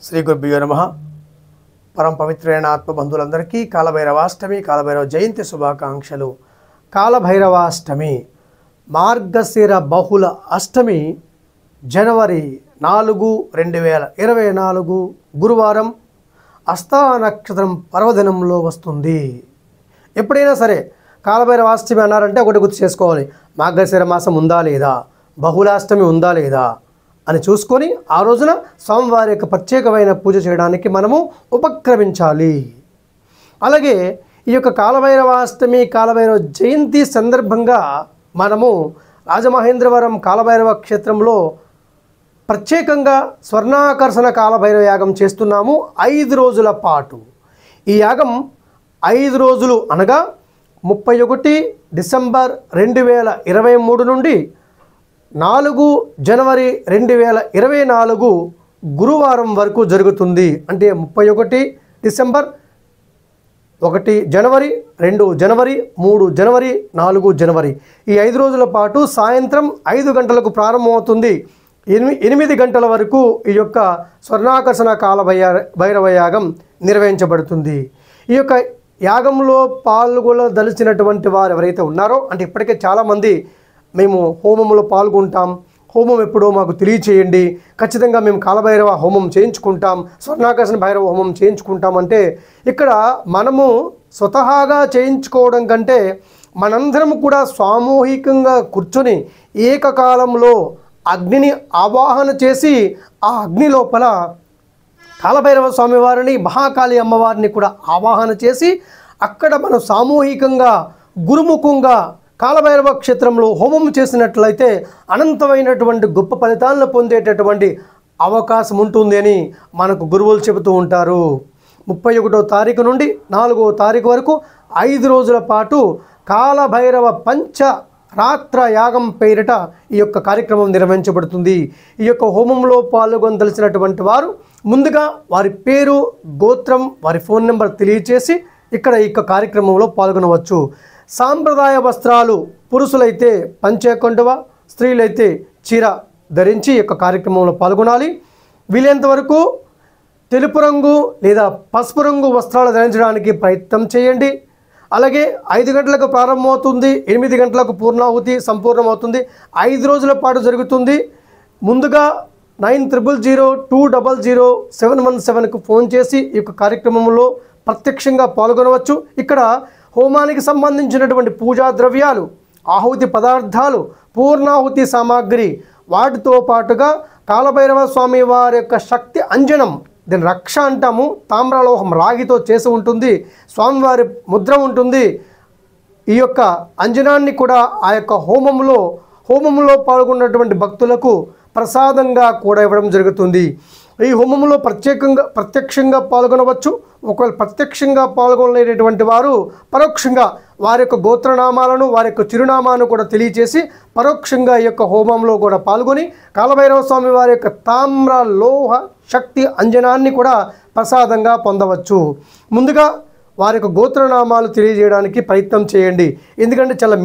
శ్రీ గురుభ్యో నమః. పరమ పవిత్రైన ఆత్మబంధువులందరికీ కాలభైరవాష్టమి, కాలభైరవ జయంతి శుభాకాంక్షలు. కాలభైరవాష్టమి మార్గశిర బహుళ అష్టమి జనవరి 4, 2024 గురువారం హస్తా నక్షత్రం పర్వదినంలో వస్తుంది. ఎప్పుడైనా సరే కాలభైరవాష్టమి అన్నారంటే ఒకటి గుర్తు చేసుకోవాలి, మార్గశిర మాసం ఉందా లేదా, బహుళాష్టమి ఉందా లేదా అని చూసుకొని ఆ రోజున స్వామివారి యొక్క ప్రత్యేకమైన పూజ చేయడానికి మనము ఉపక్రమించాలి. అలాగే ఈ యొక్క కాలభైరవాష్టమి, కాలభైరవ జయంతి సందర్భంగా మనము రాజమహేంద్రవరం కాలభైరవ క్షేత్రంలో ప్రత్యేకంగా స్వర్ణాకర్షణ కాలభైరవ యాగం చేస్తున్నాము 5 రోజుల పాటు. ఈ యాగం 5 రోజులు అనగా 31 డిసెంబర్ 2023 నుండి 4 జనవరి 2024 గురువారం వరకు జరుగుతుంది. అంటే 31 డిసెంబర్, 1 జనవరి, 2 జనవరి, 3 జనవరి, 4 జనవరి ఈ 5 రోజుల పాటు సాయంత్రం 5 గంటలకు ప్రారంభమవుతుంది. 8 గంటల వరకు ఈ యొక్క స్వర్ణాకర్షణ కాలభైరవ యాగం నిర్వహించబడుతుంది. ఈ యొక్క యాగంలో పాల్గొనదలిచినటువంటి వారు ఎవరైతే ఉన్నారో, అంటే ఇప్పటికే చాలామంది మేము హోమంలో పాల్గొంటాం, హోమం ఎప్పుడో మాకు తెలియచేయండి, ఖచ్చితంగా మేము కాలభైరవ హోమం చేయించుకుంటాం, స్వర్ణాకర్షణ భైరవ హోమం చేయించుకుంటాం అంటే ఇక్కడ మనము స్వతహాగా చేయించుకోవడం కంటే మనందరం కూడా సామూహికంగా కూర్చొని ఏకకాలంలో అగ్నిని ఆవాహన చేసి ఆ అగ్ని లోపల కాలభైరవ స్వామివారిని, మహాకాళి అమ్మవారిని కూడా ఆవాహన చేసి అక్కడ మనం సామూహికంగా గురుముఖంగా కాలభైరవ క్షేత్రంలో హోమం చేసినట్లయితే అనంతమైనటువంటి గొప్ప ఫలితాలను పొందేటటువంటి అవకాశం ఉంటుంది అని మనకు గురువులు చెబుతూ ఉంటారు. 31వ తారీఖు నుండి 4వ తారీఖు వరకు 5 రోజుల పాటు కాలభైరవ పంచరాత్ర యాగం పేరిట ఈ యొక్క కార్యక్రమం నిర్వహించబడుతుంది. ఈ యొక్క హోమంలో పాల్గొనదలిచినటువంటి వారు ముందుగా వారి పేరు, గోత్రం, వారి ఫోన్ నెంబర్ తెలియచేసి ఇక్కడ ఈ యొక్క కార్యక్రమంలో పాల్గొనవచ్చు. సాంప్రదాయ వస్త్రాలు పురుషులైతే పంచె కండువ, స్త్రీలైతే చీర ధరించి ఈ యొక్క కార్యక్రమంలో పాల్గొనాలి. వీలైనంత వరకు తెలుపు రంగు లేదా పసుపు రంగు వస్త్రాలు ధరించడానికి ప్రయత్నం చేయండి. అలాగే 5 గంటలకు ప్రారంభమవుతుంది, 8 గంటలకు పూర్ణాహుతి సంపూర్ణమవుతుంది. 5 రోజుల పాటు జరుగుతుంది. ముందుగా 9000200717కు ఫోన్ చేసి ఈ యొక్క కార్యక్రమంలో ప్రత్యక్షంగా పాల్గొనవచ్చు. ఇక్కడ హోమానికి సంబంధించినటువంటి పూజా ద్రవ్యాలు, ఆహుతి పదార్థాలు, పూర్ణాహుతి సామాగ్రి, వాటితో పాటుగా కాలభైరవ స్వామి వారి యొక్క శక్తి అంజనం, దీని రక్ష అంటాము, తామ్రలోహం రాగితో చేసి ఉంటుంది, స్వామివారి ముద్ర ఉంటుంది. ఈ యొక్క అంజనాన్ని కూడా ఆ యొక్క హోమంలో పాల్గొన్నటువంటి భక్తులకు ప్రసాదంగా కూడా ఇవ్వడం జరుగుతుంది. ఈ హోమంలో ప్రత్యక్షంగా పాల్గొనవచ్చు. ఒకవేళ ప్రత్యక్షంగా పాల్గొనలేనటువంటి వారు పరోక్షంగా వారి యొక్క గోత్రనామాలను, వారి యొక్క చిరునామాను కూడా తెలియచేసి పరోక్షంగా ఈ యొక్క హోమంలో కూడా పాల్గొని కాలభైరవ స్వామి వారి యొక్క తామ్ర లోహ శక్తి అంజనాన్ని కూడా ప్రసాదంగా పొందవచ్చు. ముందుగా వారి యొక్క గోత్రనామాలు తెలియజేయడానికి ప్రయత్నం చేయండి. ఎందుకంటే చాలా